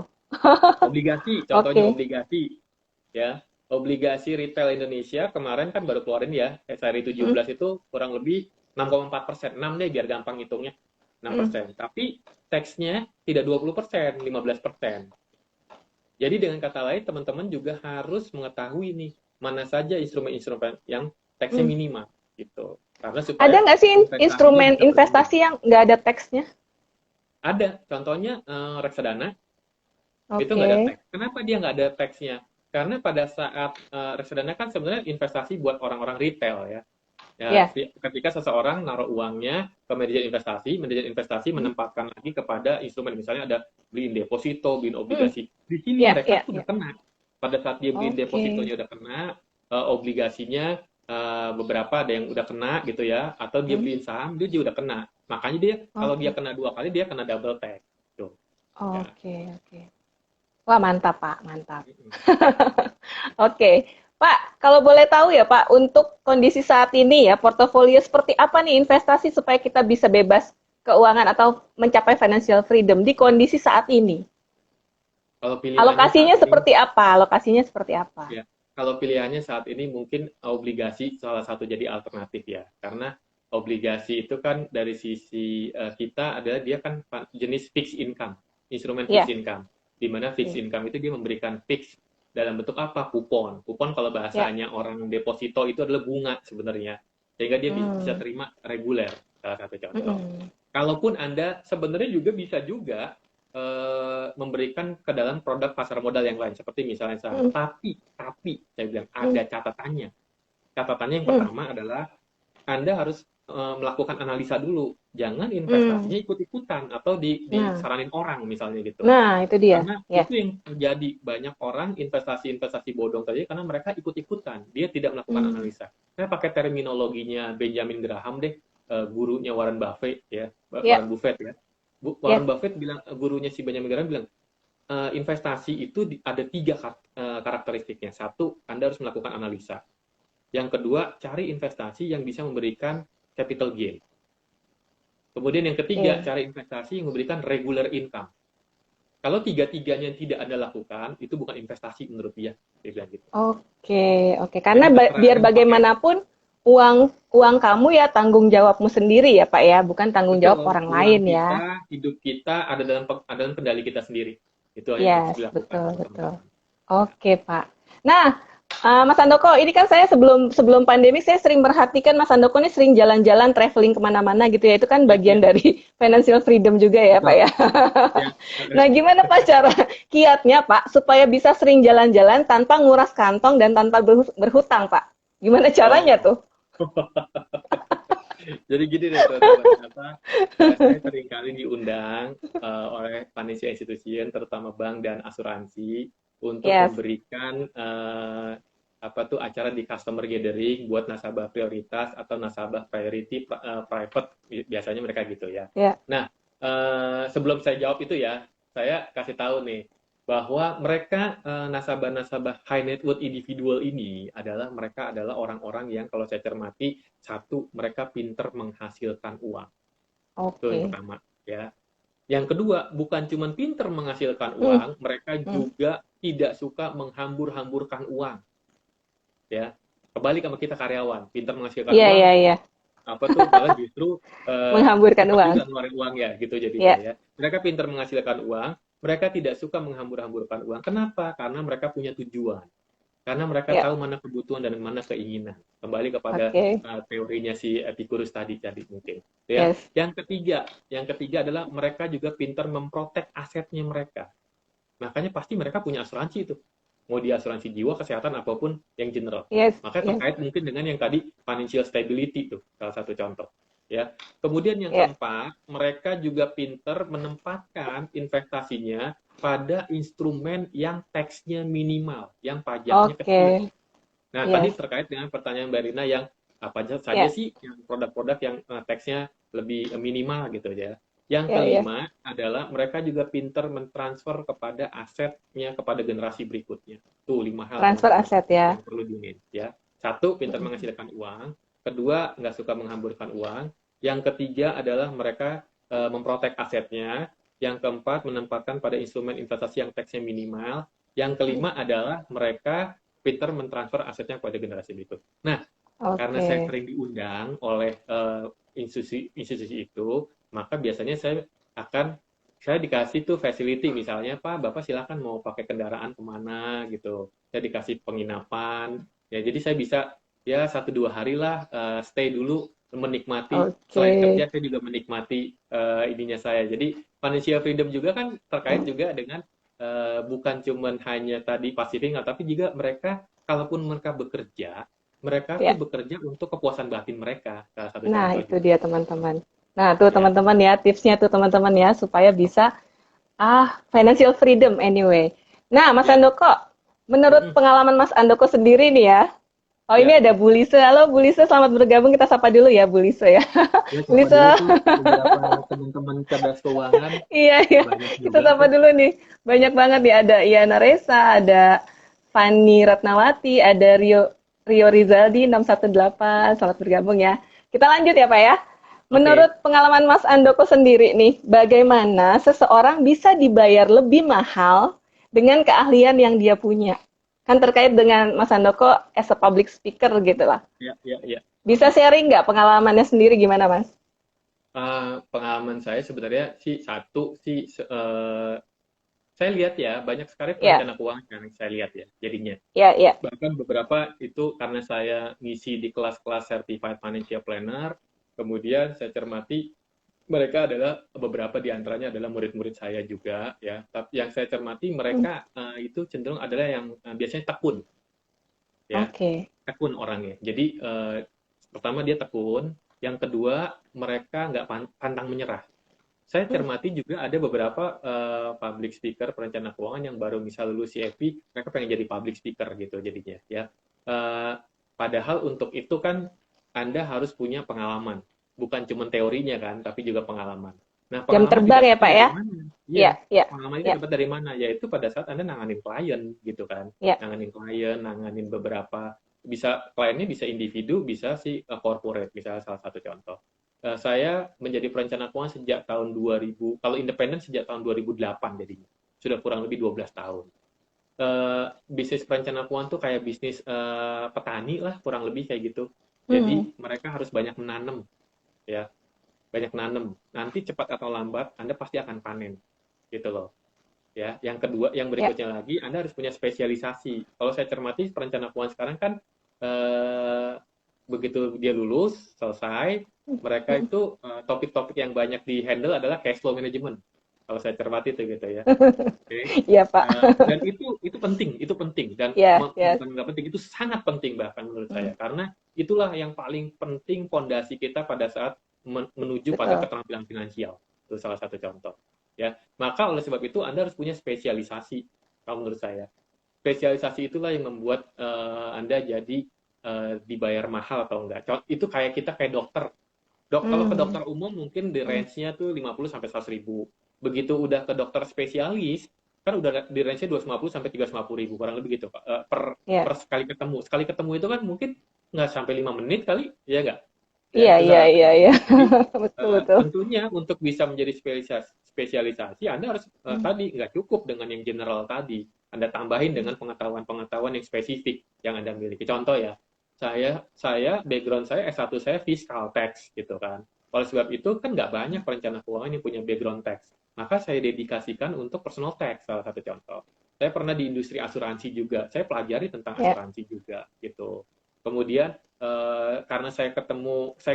Obligasi, contohnya Oke. obligasi, ya. Obligasi retail Indonesia kemarin kan baru keluarin ya, seri Mm, 17 itu kurang lebih 6,4%. 6 deh biar gampang hitungnya. mm. 6%. Tapi teksnya tidak 20%, 15%. Jadi dengan kata lain, teman-teman juga harus mengetahui nih, mana saja instrumen-instrumen yang teksnya Mm. minimal, gitu. Karena Ada supaya nggak sih investasinya instrumen bisa berkembang. investasi yang nggak ada teksnya? Ada, contohnya reksadana, itu nggak ada Oke. teks. Kenapa dia nggak ada teksnya? Karena pada saat reksadana kan sebenarnya investasi buat orang-orang retail ya. Ya, Ya. ketika seseorang naruh uangnya ke manajer investasi Mm. menempatkan lagi kepada instrumen, misalnya ada beliin deposito, beliin Mm. obligasi. Di sini Ya, mereka ya, tuh udah ya. kena. Pada saat dia beliin Oke. depositonya udah kena, obligasinya beberapa ada yang udah kena gitu ya, atau dia Mm. beliin saham dia juga udah kena. Makanya dia kalau dia Oke. kena 2 kali dia kena double tax. Tuh, ya. Oke, oke. Wah, mantap, Pak. Mantap. Mm-mm. Oke. Pak, kalau boleh tahu ya, Pak, untuk kondisi saat ini ya, portofolio seperti apa nih investasi supaya kita bisa bebas keuangan atau mencapai financial freedom di kondisi saat ini? Kalau pilihannya saat Alokasinya ini, seperti apa? Alokasinya seperti apa? ya, kalau pilihannya saat ini mungkin obligasi salah satu jadi alternatif ya, karena obligasi itu kan dari sisi kita adalah dia kan jenis fixed income, instrumen fixed Ya, income, di mana fixed ya, income itu dia memberikan fix dalam bentuk apa? Kupon. Kupon kalau ya. bahasanya orang deposito itu adalah bunga sebenarnya, sehingga dia bisa Hmm. terima reguler, salah satu contoh. Mm-mm. Kalaupun Anda sebenarnya juga bisa juga memberikan ke dalam produk pasar modal yang lain seperti misalnya saham. Mm, Tapi saya bilang mm, ada catatannya. Catatannya yang mm, pertama adalah Anda harus melakukan analisa dulu. Jangan mm. investasinya ikut-ikutan atau Nah, disaranin orang misalnya gitu. nah itu dia. Karena Ya. itu yang terjadi, banyak orang investasi-investasi bodong tadi karena mereka ikut-ikutan, dia tidak melakukan Mm, analisa. Saya pakai terminologinya Benjamin Graham deh, gurunya Warren Buffett ya, ya, Warren Buffett ya. ya. Warren Buffett bilang, gurunya si Benjamin Graham bilang, investasi itu ada 3 karakteristiknya. Satu, Anda harus melakukan analisa. Yang kedua, cari investasi yang bisa memberikan capital gain. Kemudian yang ketiga, Oke. cari investasi yang memberikan regular income. Kalau tiga-tiganya tidak Anda lakukan, itu bukan investasi menurut dia. Dia bilang gitu. Oke, oke. Jadi Karena terserah biar Anda mau pakai. bagaimanapun uang uang kamu ya tanggung jawabmu sendiri ya, Pak ya, bukan tanggung jawab Betul, orang uang lain ya. kita, hidup kita ada dalam kendali kita sendiri. Itu yang harus Yes, dilakukan betul, sama betul. teman-teman. Ya. Oke, Pak. Nah, Mas Andoko, ini kan saya sebelum sebelum pandemi saya sering perhatikan Mas Andoko ini sering jalan-jalan, traveling kemana-mana gitu ya. Itu kan Ya, bagian ya, dari financial freedom juga ya, Pak betul. ya. Ya. Nah, gimana Pak cara kiatnya, Pak, supaya bisa sering jalan-jalan tanpa nguras kantong dan tanpa berhutang, Pak? Gimana caranya Oh. tuh? Jadi gini deh teman-teman, saya sering kali diundang oleh financial institution, terutama bank dan asuransi, untuk Yes. memberikan apa tuh acara di customer gathering buat nasabah prioritas atau nasabah priority private, biasanya mereka gitu ya. Ya. Nah, sebelum saya jawab itu ya, saya kasih tahu nih bahwa mereka nasabah-nasabah high net worth individual ini adalah mereka adalah orang-orang yang kalau saya cermati, satu, mereka pinter menghasilkan uang. Itu yang Oke. pertama ya. Yang kedua, bukan cuma pinter menghasilkan Hmm, uang, mereka hmm. juga tidak suka menghambur-hamburkan uang ya. Kembali sama kita karyawan, pinter menghasilkan Iya, uang, iya, iya. apa tuh malah justru Menghamburkan cepat uang. juga ngeluarin uang ya gitu jadinya Ya, ya. Mereka pintar menghasilkan uang, mereka tidak suka menghambur-hamburkan uang. Kenapa? Karena mereka punya tujuan. Karena mereka ya. tahu mana kebutuhan dan mana keinginan. Kembali kepada Oke. teorinya si Epicurus tadi mungkin. Ya. Yes. Yang ketiga adalah mereka juga pintar memprotek asetnya mereka. Makanya pasti mereka punya asuransi itu. Mau di asuransi jiwa, kesehatan, apapun yang general. Yes, Makanya yes. terkait mungkin dengan yang tadi financial stability tuh, salah satu contoh. Ya. Kemudian yang Ya. keempat, mereka juga pinter menempatkan investasinya pada instrumen yang teksnya minimal, yang pajaknya kecil. Oke. Nah, tadi Yes. terkait dengan pertanyaan Mbak Rina yang apa saja Ya. sih yang produk-produk yang teksnya lebih minimal gitu ya. Yang Ya, ya. kelima adalah mereka juga pinter mentransfer kepada asetnya kepada generasi berikutnya. Tuh 5 hal Transfer teman-teman aset ya. yang perlu diingat ya. Satu, pinter Mm-mm. menghasilkan uang. Kedua, nggak suka menghamburkan uang. Yang ketiga adalah mereka memprotek asetnya. Yang keempat, menempatkan pada instrumen investasi yang tax-nya minimal. Yang kelima adalah mereka pintar mentransfer asetnya kepada generasi berikut. Nah, karena saya Oke. sering diundang oleh institusi itu, maka biasanya saya dikasih tuh facility, misalnya Pak, Bapak silakan mau pakai kendaraan kemana gitu. Saya dikasih penginapan, ya jadi saya bisa ya 1-2 hari lah stay dulu menikmati Oke. selain kerja saya juga menikmati ininya saya. Jadi financial freedom juga kan terkait juga dengan bukan cuman hanya tadi passive income, tapi juga mereka kalaupun mereka bekerja, mereka tuh Ya. bekerja untuk kepuasan batin mereka. Salah satu Nah, contoh itu juga dia gitu. teman-teman. Nah, tuh Ya, teman-teman ya, tipsnya tuh teman-teman ya, supaya bisa financial freedom anyway. Nah, Mas ya, Andoko, menurut mm-mm, pengalaman Mas Andoko sendiri nih ya, oh ini ya, ada Bu Lise. Halo Bu Lise, selamat bergabung. Kita sapa dulu ya Bu Lise ya. ya. Bu Siapa Lise, dulu tuh beberapa teman-teman cerdas keuangan iya iya. banyak Kita juga sapa tuh. dulu nih. Banyak banget nih. Ada Iana Reza, ada Fani Ratnawati, ada Rio Rizaldi 618. Selamat bergabung ya. Kita lanjut ya Pak ya. Oke, Menurut pengalaman Mas Andoko sendiri nih, bagaimana seseorang bisa dibayar lebih mahal dengan keahlian yang dia punya? Kan terkait dengan Mas Andoko as a public speaker gitu lah. ya, ya, ya. Bisa sharing nggak pengalamannya sendiri gimana Mas? Pengalaman saya sebenarnya sih satu sih saya lihat ya banyak sekali Ya, perencana keuangan yang saya lihat ya jadinya. ya, ya. Bahkan beberapa itu karena saya ngisi di kelas-kelas Certified Financial Planner, kemudian saya cermati mereka adalah beberapa di antaranya adalah murid-murid saya juga ya. Tapi yang saya cermati Hmm, mereka itu cenderung adalah yang biasanya tekun ya, Oke. tekun orangnya. Jadi pertama dia tekun, yang kedua mereka nggak pantang menyerah. Saya Hmm, cermati juga ada beberapa public speaker perencana keuangan yang baru misal lulus CFP, mereka pengen jadi public speaker gitu jadinya ya. Eh, Padahal untuk itu kan Anda harus punya pengalaman, bukan cuma teorinya kan, tapi juga pengalaman. Nah, Jam pengalaman terbang ya didapatnya Pak dari ya? mana? Ya, Iya, ya, pengalaman itu ya, dapat dari mana? Yaitu pada saat Anda nanganin klien gitu kan, ya. nanganin klien, nanganin beberapa bisa kliennya bisa individu, bisa si corporate, misalnya salah satu contoh. Saya menjadi perencana keuangan sejak tahun 2000, kalau independen sejak tahun 2008 jadinya. Sudah kurang lebih 12 tahun. Bisnis perencana keuangan tuh kayak bisnis petani lah, kurang lebih kayak gitu. Hmm, Jadi mereka harus banyak menanam, ya, banyak menanam. Nanti cepat atau lambat Anda pasti akan panen, gitu loh. Ya, yang kedua, yang ya. berikutnya lagi, Anda harus punya spesialisasi. Kalau saya cermati perencana keuangan sekarang kan eh, begitu dia lulus, selesai, mereka Hmm, itu topik-topik yang banyak di handle adalah cash flow management. Kalau saya cermati itu gitu ya. Oke. Iya Pak. Dan itu penting dan Ya, ya. bukan nggak penting, itu sangat penting bahkan menurut Hmm, saya karena itulah yang paling penting pondasi kita pada saat menuju pada Betul. keterampilan finansial. Itu salah satu contoh. Ya, maka oleh sebab itu Anda harus punya spesialisasi. Kalau menurut saya, spesialisasi itulah yang membuat Anda jadi dibayar mahal atau enggak. Itu kayak kita kayak dokter. Kalau ke Hmm, dokter umum mungkin di hmm. range-nya tuh 50 sampai 100 ribu. Begitu udah ke dokter spesialis, kan udah di range-nya 250 sampai 350 ribu, kurang lebih gitu, Pak. Per Ya. sekali ketemu. Sekali ketemu itu kan mungkin nggak sampai 5 menit kali, ya nggak? Ya, Iya, itu iya, salah iya, satunya. iya. Jadi, Betul, betul. tentunya untuk bisa menjadi spesialisasi, Anda harus Hmm, tadi, nggak cukup dengan yang general tadi. Anda tambahin dengan pengetahuan-pengetahuan yang spesifik yang Anda miliki. Contoh ya, background saya S1 saya fiskal tax gitu kan. Oleh sebab itu kan nggak banyak perencana keuangan yang punya background tax. Maka saya dedikasikan untuk personal tax salah satu contoh. Saya pernah di industri asuransi juga. Saya pelajari tentang Ya. asuransi juga gitu. Kemudian karena saya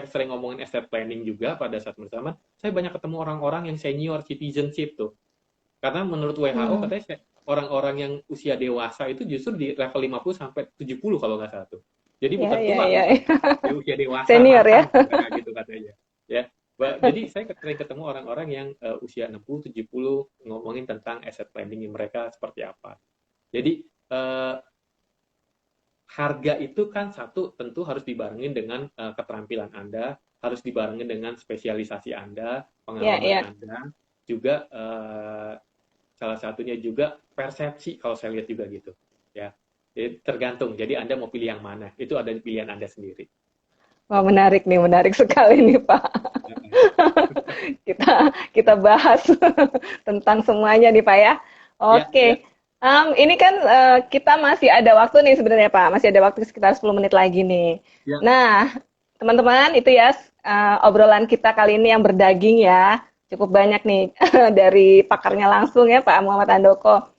sering ngomongin estate planning juga pada saat bersamaan, saya banyak ketemu orang-orang yang senior citizenship tuh. Karena menurut WHO Hmm, katanya orang-orang yang usia dewasa itu justru di level 50 sampai 70 kalau nggak salah tuh. Jadi ya, bukan ya, tua ya, gitu. ya. Dia usia dewasa, Senior ya. matang mereka gitu katanya. Ya. Jadi saya sering ketemu orang-orang yang usia 60, 70 ngomongin tentang asset planning mereka seperti apa. Jadi harga itu kan satu tentu harus dibarengin dengan keterampilan Anda, harus dibarengin dengan spesialisasi Anda, Ya, pengalaman ya. Anda, juga salah satunya juga persepsi kalau saya lihat juga gitu. Ya. Jadi tergantung. Jadi Anda mau pilih yang mana? Itu ada pilihan Anda sendiri. Wah, menarik nih, menarik sekali nih, Pak. kita kita bahas tentang semuanya nih Pak ya. Ya, ya, Oke. Ini kan kita masih ada waktu nih sebenarnya Pak, masih ada waktu sekitar 10 menit lagi nih. ya. Nah, teman-teman itu ya obrolan kita kali ini yang berdaging ya. Cukup banyak nih dari pakarnya langsung ya Pak Muhammad Andoko.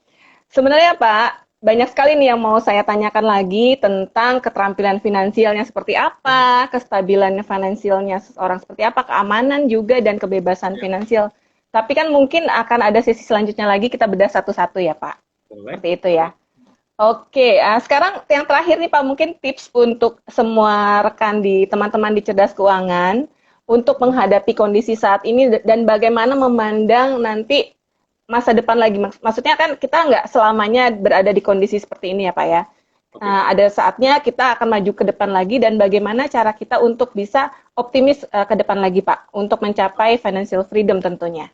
Sebenarnya Pak, banyak sekali nih yang mau saya tanyakan lagi tentang keterampilan finansialnya seperti Hmm, apa, kestabilan finansialnya seseorang seperti apa, keamanan juga dan kebebasan ya, finansial. Tapi kan mungkin akan ada sesi selanjutnya lagi kita bedah satu-satu ya Pak. boleh, Seperti itu ya. boleh. Oke, sekarang yang terakhir nih Pak, mungkin tips untuk semua rekan di teman-teman di Cerdas Keuangan untuk Hmm, menghadapi kondisi saat ini dan bagaimana memandang nanti masa depan lagi. Maksudnya kan kita nggak selamanya berada di kondisi seperti ini ya Pak ya. oke, Ada saatnya kita akan maju ke depan lagi dan bagaimana cara kita untuk bisa optimis ke depan lagi Pak untuk mencapai financial freedom tentunya.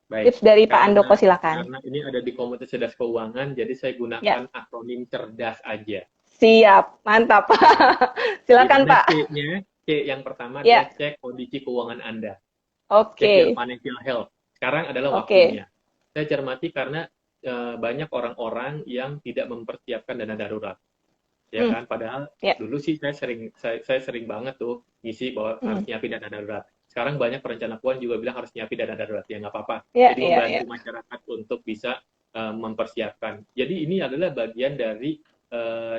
baik. Tips dari Pak Karena Andoko silakan. karena ini ada di komunitas cerdas keuangan, jadi saya Ya, gunakan akronim cerdas aja. siap, mantap. Ya. Di Silakan mana Pak. C-nya, C yang pertama adalah Ya, cek kondisi keuangan Anda. Check your oke, financial health. Sekarang adalah oke. waktunya. Saya cermati karena banyak orang-orang yang tidak mempersiapkan dana darurat, ya Hmm, kan? Padahal ya, dulu sih saya sering banget tuh ngisi bahwa harus hmm, nyiapin dana darurat. Sekarang banyak perencana keuangan juga bilang harus nyiapin dana darurat, ya nggak apa-apa. ya, Jadi ya, ya. membantu masyarakat untuk bisa mempersiapkan. Jadi ini adalah bagian dari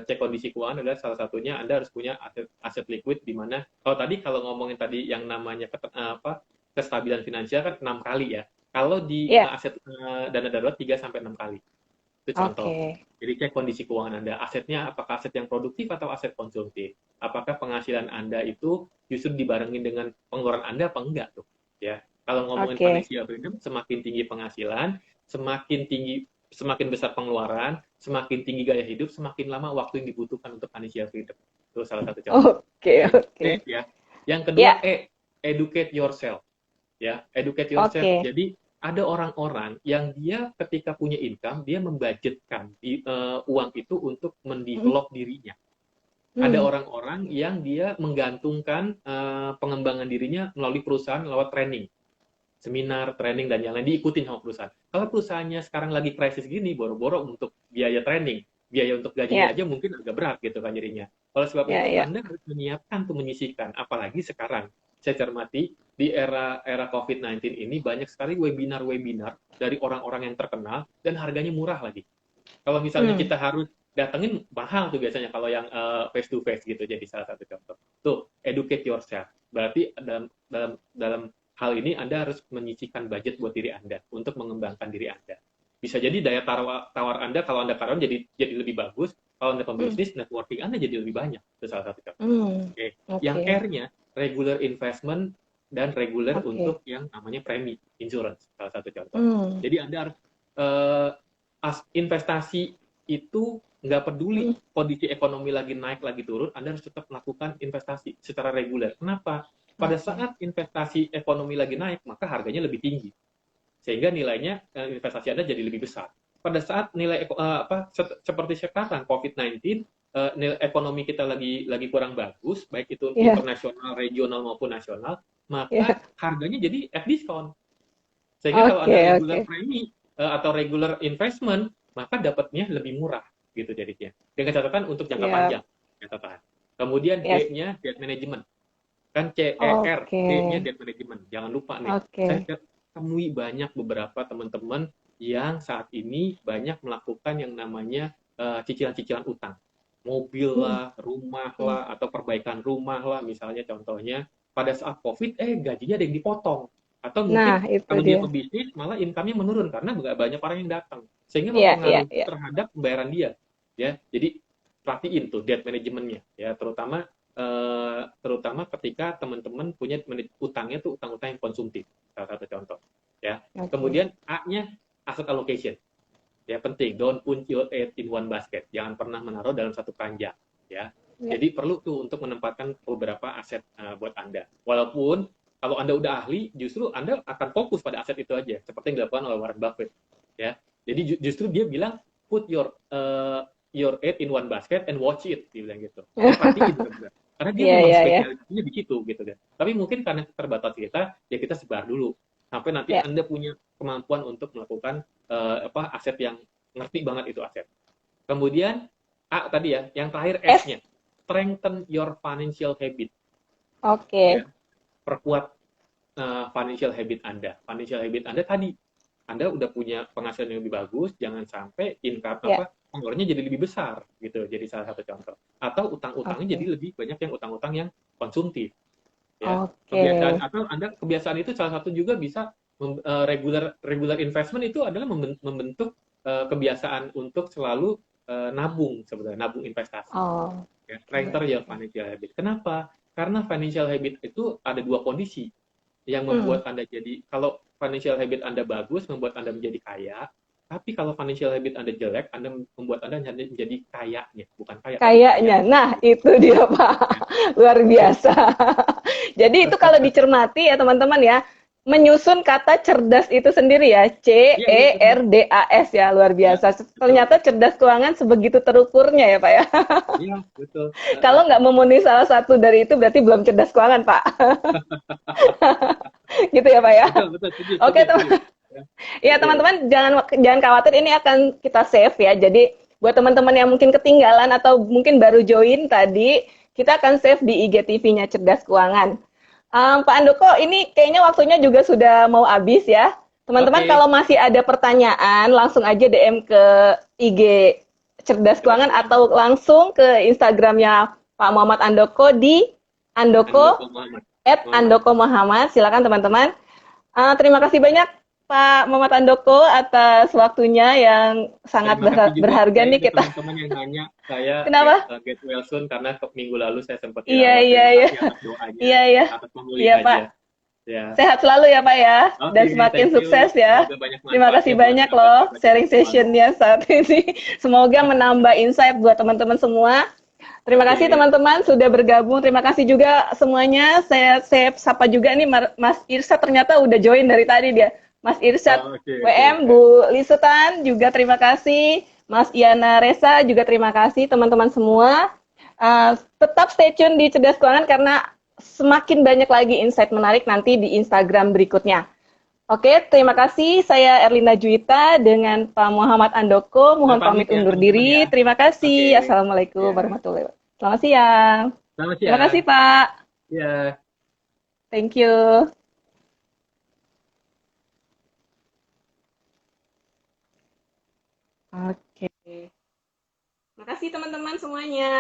cek kondisi keuangan adalah salah satunya Anda harus punya aset liquid di mana kalau ngomongin tadi yang namanya kestabilan finansial kan 6 kali ya. Kalau di Ya, aset dana darurat 3 sampai 6 kali. Itu contoh. oke. Jadi cek kondisi keuangan Anda. Asetnya apakah aset yang produktif atau aset konsumtif? Apakah penghasilan Anda itu justru dibarengin dengan pengeluaran Anda apa enggak tuh? Ya. Kalau ngomongin Oke. financial freedom, semakin tinggi penghasilan, semakin besar pengeluaran, semakin tinggi gaya hidup, semakin lama waktu yang dibutuhkan untuk financial freedom. Itu salah satu contoh. Oke, C oke. ya. Yang kedua Ya, educate yourself ya, educate yourself. oke. Jadi ada orang-orang yang dia ketika punya income dia membudgetkan uang itu untuk Hmm, mendevelop dirinya. Ada hmm, orang-orang yang dia menggantungkan pengembangan dirinya melalui perusahaan lewat training, seminar, training dan yang lain diikutin sama perusahaan. Kalau perusahaannya sekarang lagi krisis gini, boro-boro untuk biaya training, biaya untuk gajinya ya, aja mungkin agak berat gitu kan jadinya. Oleh sebab ya, itu ya. Anda harus menyiapkan tuh menyisihkan, apalagi sekarang saya cermati di era COVID-19 ini banyak sekali webinar-webinar dari orang-orang yang terkenal dan harganya murah lagi. Kalau misalnya Hmm, kita harus datengin mahal tuh biasanya kalau yang face to face gitu jadi salah satu contoh. Tuh, educate yourself. Berarti dalam hal ini Anda harus menyisihkan budget buat diri Anda untuk mengembangkan diri Anda. Bisa jadi daya tawar Anda kalau Anda karyawan jadi lebih bagus, kalau Anda hmm, pembisnis networking Anda jadi lebih banyak. Itu salah satu contoh. hmm. Oke. Yang Oke, R-nya regular investment dan regular oke. untuk yang namanya premi insurance salah satu contoh. Hmm, Jadi Anda harus eh, investasi itu nggak peduli hmm, kondisi ekonomi lagi naik lagi turun, Anda harus tetap melakukan investasi secara reguler. Kenapa? Pada oke. saat investasi ekonomi lagi naik, maka harganya lebih tinggi, sehingga nilainya investasi Anda jadi lebih besar. Pada saat nilai seperti sekarang COVID-19, nilai ekonomi kita lagi kurang bagus, baik itu Ya, internasional, regional maupun nasional, maka ya. harganya jadi at discount. Sehingga kalau Anda Oke, regular oke. premi atau regular investment, maka dapatnya lebih murah gitu jadinya. Dengan catatan untuk jangka Siap. panjang, catatan. Kemudian Yes. D-nya debt management. Kan CER, Oke, D-nya debt management. Jangan lupa nih, saya oke. temui banyak beberapa teman-teman yang saat ini banyak melakukan yang namanya cicilan-cicilan utang. Mobil Hmm, lah, rumah hmm. lah, atau perbaikan rumah lah, misalnya contohnya. Pada saat COVID, gajinya ada yang dipotong. Atau Nah, mungkin itu kalau dia dia. pebisnis, malah income-nya menurun karena nggak banyak orang yang datang. Sehingga Iya, iya, mempengaruhi iya. terhadap pembayaran dia. Ya, jadi perhatiin tuh debt manajemennya ya, terutama ketika teman-teman punya utangnya tuh utang-utang yang konsumtif, salah satu contoh ya. Oke. Kemudian A-nya asset allocation ya, penting, don't put your egg in one basket, jangan pernah menaruh dalam satu keranjang ya. Ya. Jadi perlu tuh untuk menempatkan beberapa aset buat Anda, walaupun kalau Anda udah ahli justru Anda akan fokus pada aset itu aja seperti yang dilakukan oleh Warren Buffett ya. Jadi justru dia bilang put your egg in one basket and watch it, dia bilang gitu ya, perhatiin benar-benar karena dia Iya, memang iya, iya. spesialisasinya di situ gitu kan. Tapi mungkin karena terbatas kita, ya kita sebar dulu sampai nanti Ya. Anda punya kemampuan untuk melakukan aset yang ngerti banget itu aset. Kemudian A tadi ya, yang terakhir S. S-nya, strengthen your financial habit. Oke. Ya, perkuat financial habit Anda. Financial habit Anda tadi, Anda udah punya penghasilan yang lebih bagus, jangan sampai income Ya. pengeluarannya jadi lebih besar gitu. Jadi salah satu contoh. Atau utang-utangnya Oke. jadi lebih banyak yang utang-utang yang konsumtif. Ya, Oke. kebiasaan atau Anda kebiasaan itu salah satu juga bisa regular investment itu adalah membentuk kebiasaan untuk selalu nabung sebenarnya, nabung investasi. Oh. Ya, Oke. strengthen your financial habit. Kenapa? Karena financial habit itu ada dua kondisi yang Hmm. membuat Anda jadi, kalau financial habit Anda bagus, membuat Anda menjadi kaya, tapi kalau financial habit Anda jelek, membuat Anda menjadi kayanya, bukan kaya, tapi kaya. Kayaknya. Nah, itu dia, Pak. Luar biasa. Jadi itu kalau dicermati ya, teman-teman ya, menyusun kata cerdas itu sendiri ya, Iya, iya, benar. CERDAS ya, luar Iya, biasa. betul. Ternyata cerdas keuangan sebegitu terukurnya ya, Pak ya. Iya, betul. Kalau nggak memenuhi salah satu dari itu berarti belum cerdas keuangan, Pak. Gitu ya, Pak ya. Betul, betul, setuju, Oke, setuju, teman. setuju. Ya, Ya, oke. teman-teman jangan khawatir, ini akan kita save ya. Jadi buat teman-teman yang mungkin ketinggalan atau mungkin baru join tadi, kita akan save di IGTV-nya Cerdas Keuangan. Pak Andoko, ini kayaknya waktunya juga sudah mau habis ya. Teman-teman Oke, kalau masih ada pertanyaan, langsung aja DM ke IG Cerdas cerdas Keuangan keuangan. atau langsung ke Instagramnya Pak Muhammad Andoko di Andoko Andoko Muhammad. Muhammad. @Andoko Muhammad. Silakan teman-teman. Terima kasih banyak Pak Muhammad Andoko atas waktunya yang sangat Terima kasih juga, berharga kayaknya nih ada kita. teman-teman yang nanya saya Kenapa? get well soon karena minggu lalu saya sempat Iya, dirawat. iya, Terima iya. kasih atas doanya, Iya, iya. atas Iya, Pak. pemulihannya. Ya. Sehat selalu ya, Pak ya. Dan Oke, semakin thank you. sukses ya. Semoga banyak Terima manfaatnya kasih buat banyak loh sahabat-sahabat cerdas sharing keuangan. sessionnya saat ini. Semoga menambah insight buat teman-teman semua. Terima kasih Oke, teman-teman sudah bergabung. Terima kasih juga semuanya. Saya sapa juga nih Mas Irsyad, ternyata udah join dari tadi dia. Mas Irsyad oke, oke. WM, Bu Lisutan juga terima kasih. Mas Iana Resa juga terima kasih teman-teman semua. Tetap stay tune di Cerdas Keuangan karena semakin banyak lagi insight menarik nanti di Instagram berikutnya. Oke, terima kasih. Saya Erlinda Juwita dengan Pak Muhammad Andoko. Saya Mohon pamit pamit ya undur teman-teman ya. diri. Terima Oke, kasih. Assalamualaikum ya. warahmatullahi wabarakatuh. Selamat siang. Selamat Terima kasih, siang. Pak. Ya. Thank you. Oke. Terima kasih teman-teman semuanya.